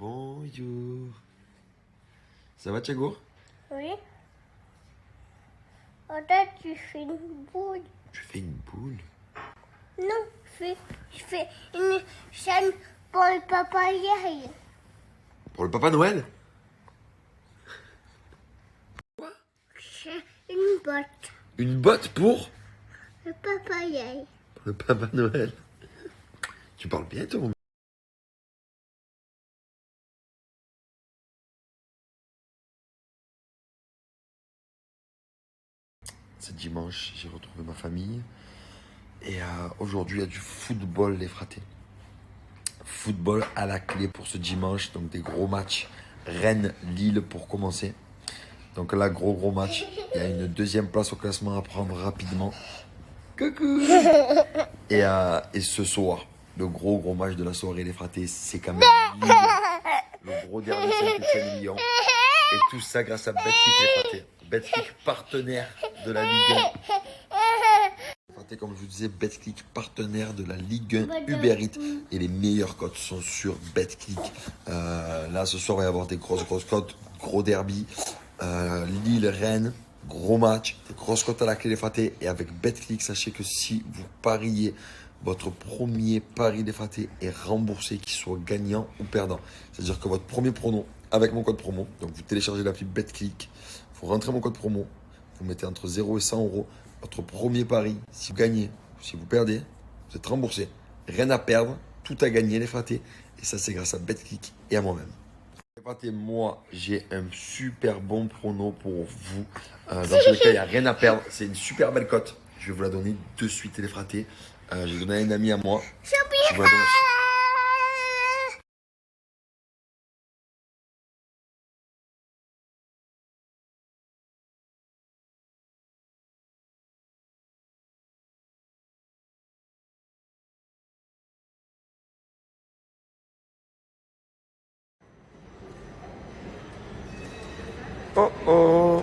Bonjour. Ça va, Thiago? Oui. Attends, tu fais une boule. Tu fais une boule? Non, je fais une chaîne pour le papa Yael. Pour le Papa Noël? C'est une botte. Une botte pour Le papa Yael. le Papa Noël. Tu parles bien, toi, mon... C'est dimanche, j'ai retrouvé ma famille. Et aujourd'hui, il y a du football, les fratés. Football à la clé pour ce dimanche. Donc des gros matchs. Rennes-Lille pour commencer. Donc là, gros match. Il y a une deuxième place au classement à prendre rapidement. Coucou. Et ce soir, le gros match de la soirée, les fratés, c'est quand même Lille. Le gros derby Saint-Étienne-Lyon. Et tout ça grâce à Betclic, les fratés. Betclic, partenaire de la Ligue 1. Comme je vous disais, Betclic, partenaire de la Ligue 1 Uber Eats. Et les meilleures cotes sont sur Betclic. Là, ce soir, il va y avoir des grosses cotes. Gros derby. Lille-Rennes. Gros match. Des grosses cotes à la clé, les fratés. Et avec Betclic, sachez que si vous pariez, votre premier pari des fratés est remboursé, qu'il soit gagnant ou perdant. C'est-à-dire que votre premier prono, avec mon code promo, donc vous téléchargez l'appli Betclic, vous rentrez mon code promo, vous mettez entre 0 et 100 euros. Votre premier pari, si vous gagnez, si vous perdez, vous êtes remboursé. Rien à perdre, tout à gagner, les fratés. Et ça, c'est grâce à Betclic et à moi-même. Les fratés, moi, j'ai un super bon prono pour vous. Dans tous les cas, il n'y a rien à perdre. C'est une super belle cote. Je vais vous la donner de suite, les fratés. J'ai donné à une amie à moi. Je vous la donne aussi. Oh.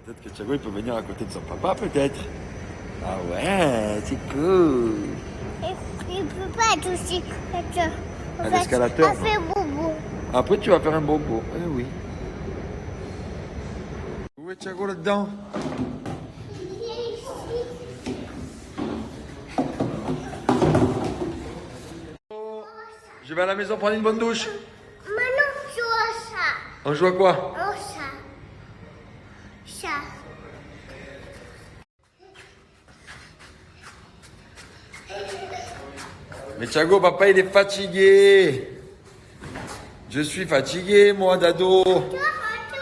Peut-être que Thiago il peut venir à côté de son papa, peut-être. Ah ouais, c'est cool. Il ne peut pas être aussi. À l'escalateur. On fait bobo. Après, tu vas faire un bobo. Eh oui. Où est Thiago là-dedans? Je vais à la maison prendre une bonne douche. Maintenant, je vois ça. On joue à quoi? Oh, ça. Ça. Mais Thiago, papa, il est fatigué. Je suis fatigué, moi, Dado.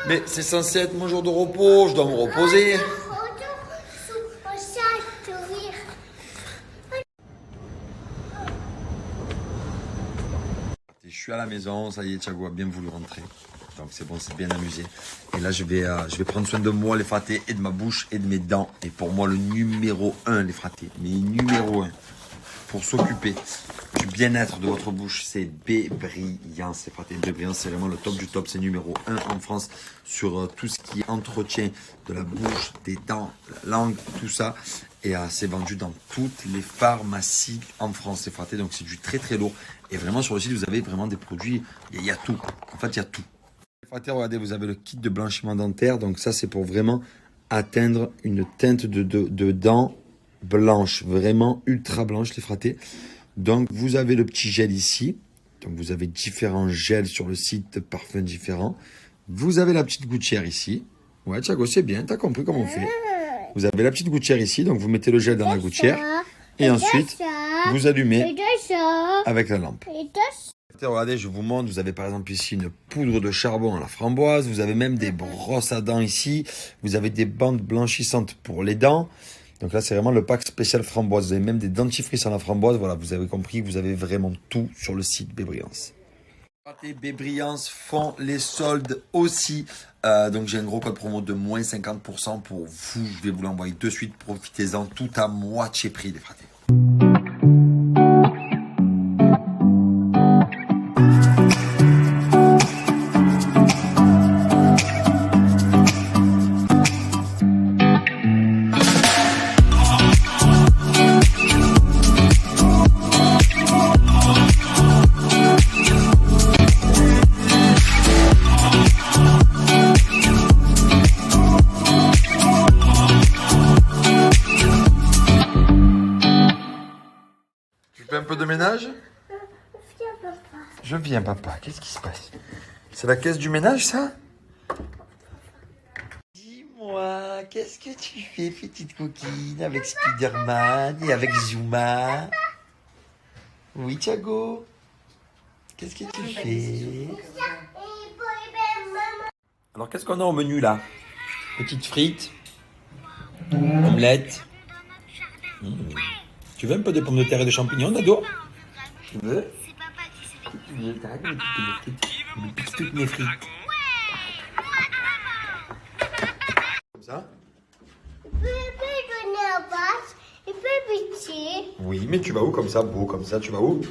Mais c'est censé être mon jour de repos. Je dois me reposer. Je suis à la maison. Ça y est, Thiago a bien voulu rentrer. Donc c'est bon, c'est bien amusé. Et là, je vais prendre soin de moi, les fratés, et de ma bouche et de mes dents. Et pour moi, le numéro 1, les fratés. Mais numéro 1. Pour s'occuper du bien-être de votre bouche, c'est Bébriance. C'est fraté. Bébriance, c'est vraiment le top du top. C'est numéro 1 en France sur tout ce qui est entretien de la bouche, des dents, la langue, tout ça. Et c'est vendu dans toutes les pharmacies en France. C'est fraté, donc c'est du très lourd. Et vraiment, sur le site, vous avez vraiment des produits. Il y a tout. En fait, il y a tout. Fraté, regardez, vous avez le kit de blanchiment dentaire. Donc ça, c'est pour vraiment atteindre une teinte de dents blanche, vraiment ultra blanche, les fratés. Donc vous avez le petit gel ici, donc vous avez différents gels sur le site, parfums différents. Vous avez la petite gouttière ici. Ouais, Thiago, c'est bien, t'as compris comment on fait. Vous avez la petite gouttière ici, donc vous mettez le gel dans la gouttière et ensuite vous allumez avec la lampe. Regardez, je vous montre, vous avez par exemple ici une poudre de charbon à la framboise, vous avez même des brosses à dents ici, vous avez des bandes blanchissantes pour les dents. Donc là, c'est vraiment le pack spécial framboise. Vous avez même des dentifrices à la framboise. Voilà, vous avez compris que vous avez vraiment tout sur le site Bébriance. Bébriance font les soldes aussi. Donc j'ai un gros code promo de moins 50% pour vous. Je vais vous l'envoyer de suite. Profitez-en, tout à moitié prix, les fratés. ménage? Viens, papa. Je viens, papa. Qu'est-ce qui se passe? C'est la caisse du ménage, ça? Dis-moi, qu'est-ce que tu fais, petite coquine, avec Spider-Man et avec Zuma? Oui, Thiago? Qu'est-ce que tu fais? Alors, qu'est-ce qu'on a au menu, là? Petites frites, omelette. Tu veux un peu de pommes de terre et de champignons, Dado? Tu veux? Tu veux? T'arrêtes de piquer les frites. Il pique toutes mes frites. Comme ça? Il peut donner un basse, il peut pitié. Oui, mais tu vas où comme ça, beau comme ça? Tu vas où?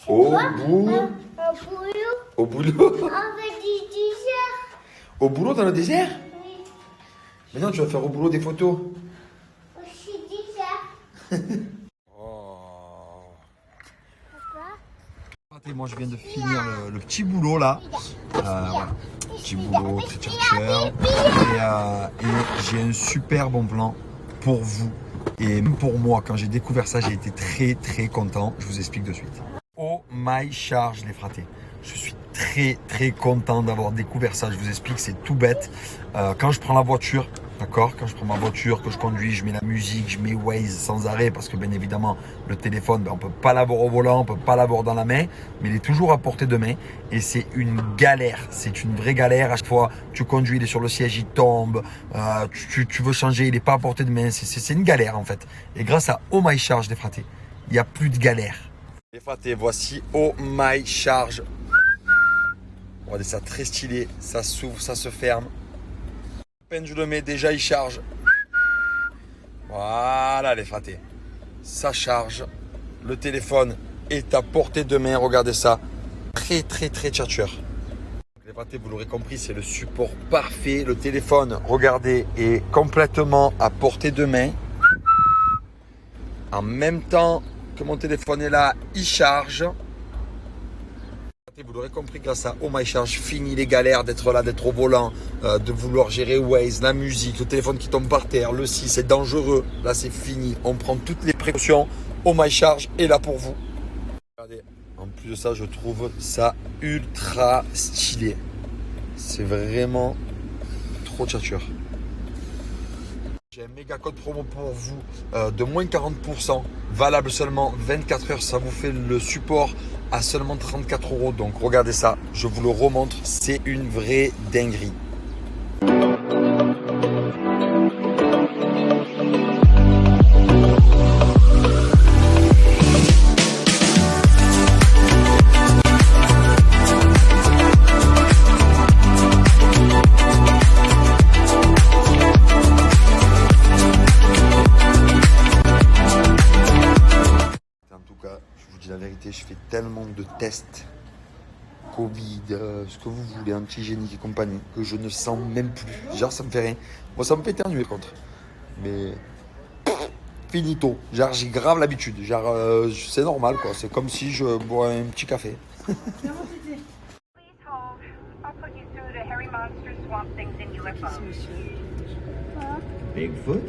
Au bout. Un boulot Au boulot? avec du dessert. Au boulot dans le désert? Oui, Mais non, tu vas faire au boulot des photos. aussi dessert. Oh. Papa, Moi, je viens de finir le petit boulot là. Voilà. Petit boulot, très chercheur. Et j'ai un super bon plan pour vous. Et même pour moi, quand j'ai découvert ça, j'ai été très très content. Je vous explique de suite. Oh my charge, les fratés. Je suis très très content d'avoir découvert ça. Je vous explique, c'est tout bête. Quand je prends la voiture, d'accord, quand je prends ma voiture, que je conduis, je mets la musique, je mets Waze sans arrêt parce que bien évidemment le téléphone, on peut pas l'avoir au volant, on peut pas l'avoir dans la main, mais il est toujours à portée de main et c'est une galère, c'est une vraie galère. À chaque fois tu conduis, il est sur le siège, il tombe, tu veux changer, il est pas à portée de main, c'est une galère en fait. Et grâce à Oh My Charge, les fratés, il n'y a plus de galère. Les fratés, voici Oh My Charge. Regardez ça, très stylé, ça s'ouvre, ça se ferme. À peine je le mets, déjà il charge. Voilà les fratés. Ça charge. Le téléphone est à portée de main, regardez ça. Très très très tchatcheur. Les fratés, vous l'aurez compris, c'est le support parfait. Le téléphone, regardez, est complètement à portée de main. En même temps que mon téléphone est là, il charge. Vous l'aurez compris, grâce à Oh My Charge, fini les galères d'être là, d'être au volant, de vouloir gérer Waze, la musique, le téléphone qui tombe par terre, le si, c'est dangereux. Là, c'est fini. On prend toutes les précautions. Oh My Charge est là pour vous. Regardez, en plus de ça, je trouve ça ultra stylé. C'est vraiment trop tchatcheur. J'ai un méga code promo pour vous de moins 40%, valable seulement 24 heures. Ça vous fait le support à seulement 34 €. Donc regardez ça, je vous le remontre, c'est une vraie dinguerie. La vérité, je fais tellement de tests Covid, ce que vous voulez, antigénique et compagnie, que je ne sens même plus. Genre, ça me fait rien. Moi, ça me fait éternuer contre. Mais finito. Genre, j'ai grave l'habitude. Genre, c'est normal, quoi. C'est comme si je bois un petit café. Bigfoot.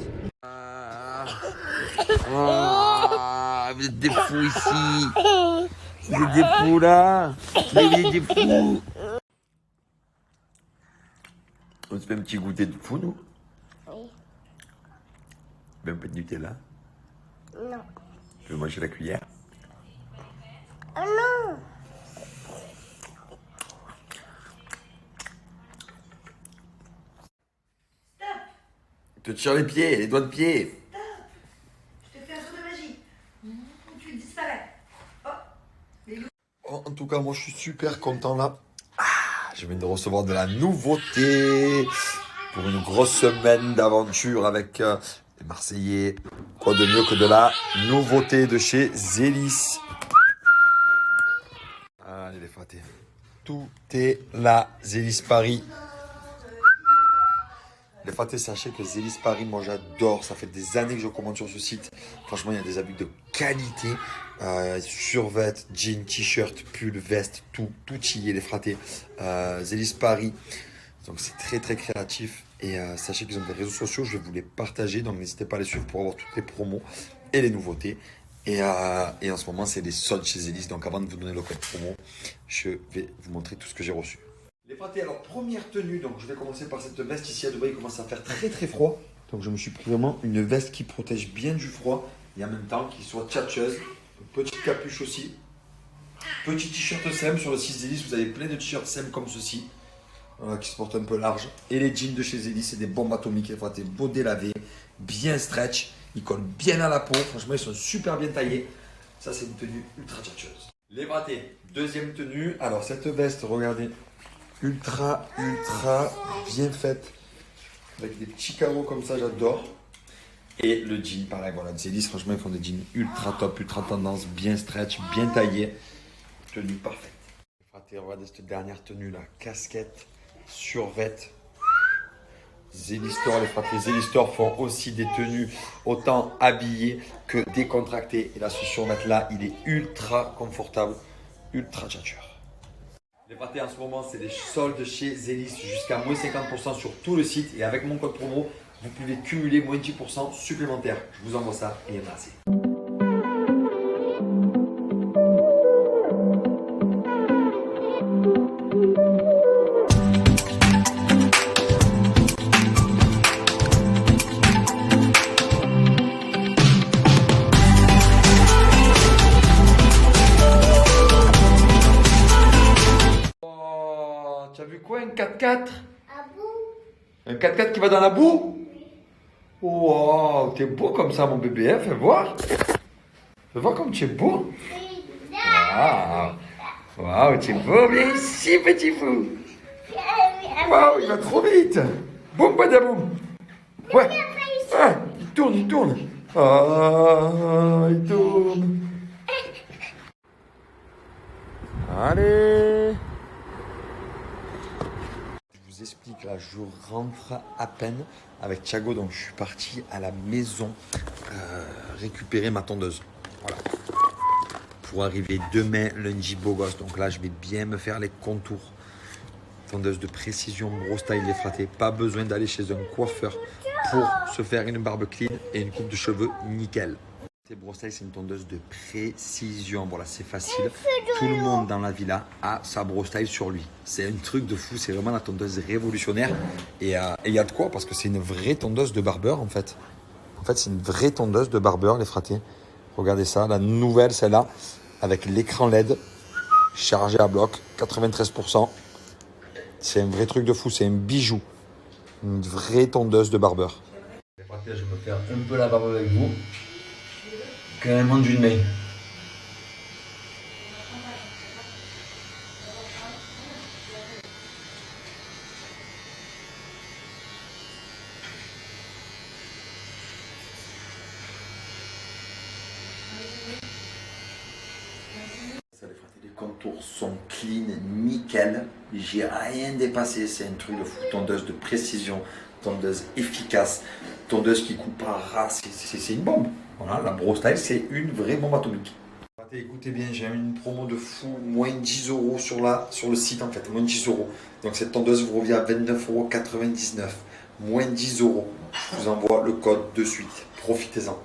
Vous êtes des fous ici. Vous êtes des fous là. Vous êtes des fous. On se fait un petit goûter de fou, nous? oui. Un peu de Nutella. Non. Tu veux manger la cuillère? Oh non. Tu te tire les pieds, les doigts de pied. Je te fais un tour de magie. Tu disparais. En tout cas, moi, je suis super content là. Je viens de recevoir de la nouveauté pour une grosse semaine d'aventure avec les Marseillais. Quoi de mieux que de la nouveauté de chez Zélis. Allez les fratés. Tout est là, Zélis Paris. Les fratés, sachez que Zélis Paris, moi j'adore. Ça fait des années que je commande sur ce site. Franchement, il y a des habits de qualité. Survêt, jeans, t-shirt, pull, veste, tout y est, les fratés. Zélis Paris. Donc c'est très très créatif. Et sachez qu'ils ont des réseaux sociaux. Je vais vous les partager. Donc n'hésitez pas à les suivre pour avoir toutes les promos et les nouveautés. Et en ce moment, c'est les soldes chez Zélis. Donc avant de vous donner le code promo, je vais vous montrer tout ce que j'ai reçu. Les pâtés, alors première tenue, donc je vais commencer par cette veste ici à Dubaï. Il commence à faire très très froid. Donc je me suis pris vraiment une veste qui protège bien du froid et en même temps qui soit tchatcheuse. Une petite capuche aussi. Petit t-shirt SEM sur le site Zélis. Vous avez plein de t-shirts SEM comme ceci. Voilà, qui se portent un peu large. Et les jeans de chez Zélis, c'est des bombes atomiques. Les pâtés beau délavés, bien stretch. Ils collent bien à la peau. Franchement, ils sont super bien taillés. Ça, c'est une tenue ultra tchatcheuse. Les pâtés, deuxième tenue. Alors cette veste, regardez. Ultra bien faite. Avec des petits carreaux comme ça, j'adore. Et le jean, pareil, voilà, Zélis, franchement, ils font des jeans ultra top, ultra tendance, bien stretch, bien taillé. Tenue parfaite. Regardez cette dernière tenue là, casquette, survêt. Zélis Store, les fratés Zélis Store font aussi des tenues autant habillées que décontractées. Et là, ce survêt là, il est ultra confortable, ultra tchatcheur. Les pâtés en ce moment, c'est des soldes chez Zélis jusqu'à moins 50% sur tout le site. Et avec mon code promo, vous pouvez cumuler moins 10% supplémentaire. Je vous envoie ça et merci. Tu as vu quoi, un 4x4? À bout. Un 4x4 qui va dans la boue? Wow, t'es beau comme ça, mon bébé, hein? Fais voir. Fais voir comme tu es beau. Waouh, wow, tu es beau, viens ici, petit fou. Waouh, il va trop vite. Boum, badaboum. Ouais. Ah, il tourne. Ah, il tourne. Allez. Je vous explique, là, je rentre à peine avec Thiago, donc je suis parti à la maison récupérer ma tondeuse. Voilà. Pour arriver demain, lundi, beau gosse. Donc là, je vais bien me faire les contours. Tondeuse de précision, gros style, les fratés. Pas besoin d'aller chez un coiffeur pour se faire une barbe clean et une coupe de cheveux nickel. Brosse-taille, c'est une tondeuse de précision. Voilà, c'est facile. Tout le monde dans la villa a sa brosse-taille sur lui. C'est un truc de fou. C'est vraiment la tondeuse révolutionnaire. Et il y a de quoi, parce que c'est une vraie tondeuse de barbeur, en fait. En fait, c'est une vraie tondeuse de barbeur, les fratés. Regardez ça, la nouvelle, celle-là, avec l'écran LED, chargé à bloc, 93%. C'est un vrai truc de fou. C'est un bijou. Une vraie tondeuse de barbeur. Les fratés, je vais me faire un peu la barbe avec vous. Carrément d'une main. Ça, les contours sont clean, nickel. J'ai rien dépassé. C'est un truc de fou. Tondeuse de précision, tondeuse efficace, tondeuse qui coupe pas ras. C'est une bombe. Voilà, la brosse-taille, c'est une vraie bombe atomique. Écoutez bien, j'ai une promo de fou, moins 10 € sur le site en fait, moins 10 €. Donc cette tondeuse vous revient à 29,99 €, moins 10 €. Je vous envoie le code de suite, profitez-en.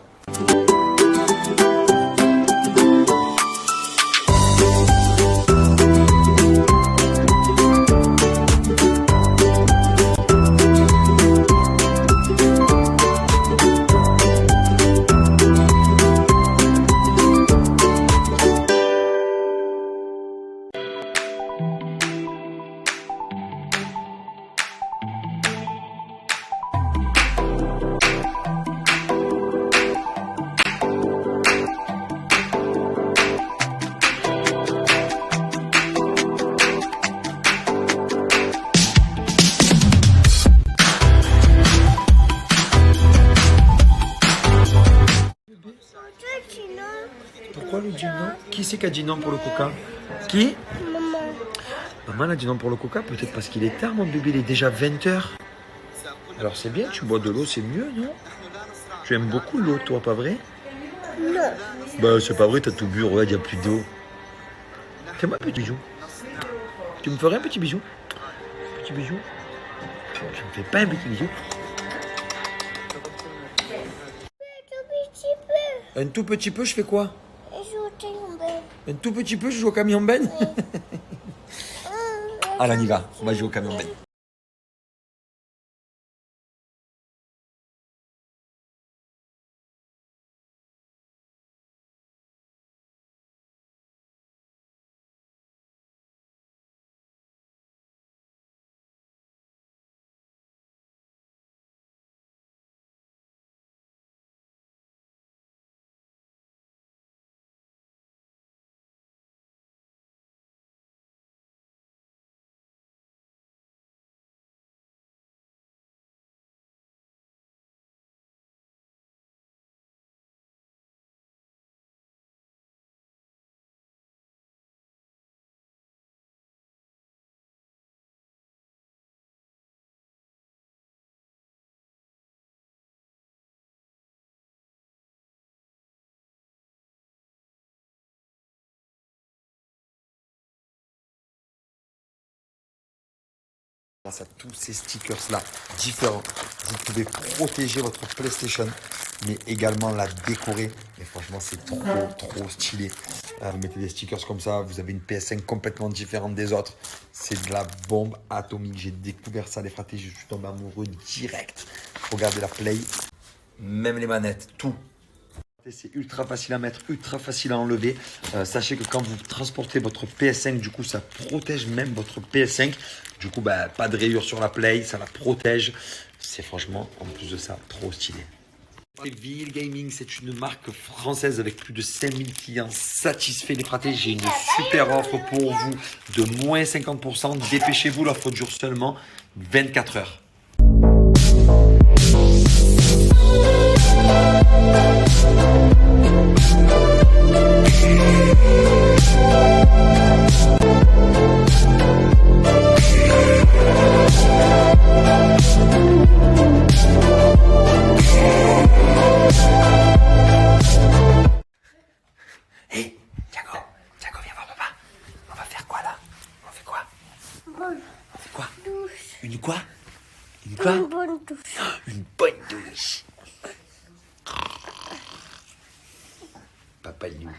Pourquoi le dit non? Qui c'est qui a dit non pour le coca? Qui? Maman. Maman a dit non pour le coca, peut-être parce qu'il est tard, mon bébé, il est déjà 20 h. Alors c'est bien, tu bois de l'eau, c'est mieux, non? Tu aimes beaucoup l'eau, toi, pas vrai? Non. Bah, c'est pas vrai, t'as tout bu, regarde, il n'y a plus d'eau. Fais-moi un petit bijou. Tu me ferais un petit bijou? Petit bijou? Tu me fais pas un petit bijou? Tout petit peu. Un tout petit peu, je fais quoi? Je joue au camion. Un tout petit peu, je joue au camion ben. Allez, on y va. On va jouer au camion ben. Grâce à tous ces stickers-là différents, vous pouvez protéger votre PlayStation, mais également la décorer. Et franchement, c'est trop stylé. Vous mettez des stickers comme ça, vous avez une PS5 complètement différente des autres. C'est de la bombe atomique. J'ai découvert ça, les fratés, je suis tombé amoureux direct. Regardez la Play, même les manettes, tout. C'est ultra facile à mettre, ultra facile à enlever. Sachez que quand vous transportez votre PS5, du coup, ça protège même votre PS5. Du coup, bah, pas de rayures sur la Play, ça la protège. C'est franchement, en plus de ça, trop stylé. Ville Gaming, c'est une marque française avec plus de 5000 clients satisfaits. Les fratés, j'ai une super offre pour vous de moins 50%. Dépêchez-vous, l'offre dure seulement 24 heures. Hey, Thiago, viens voir papa. On va faire quoi là? On fait quoi? Bonne On fait quoi? douche. Une quoi? Une quoi? Une bonne douche. Une bonne douche. Papa Lou.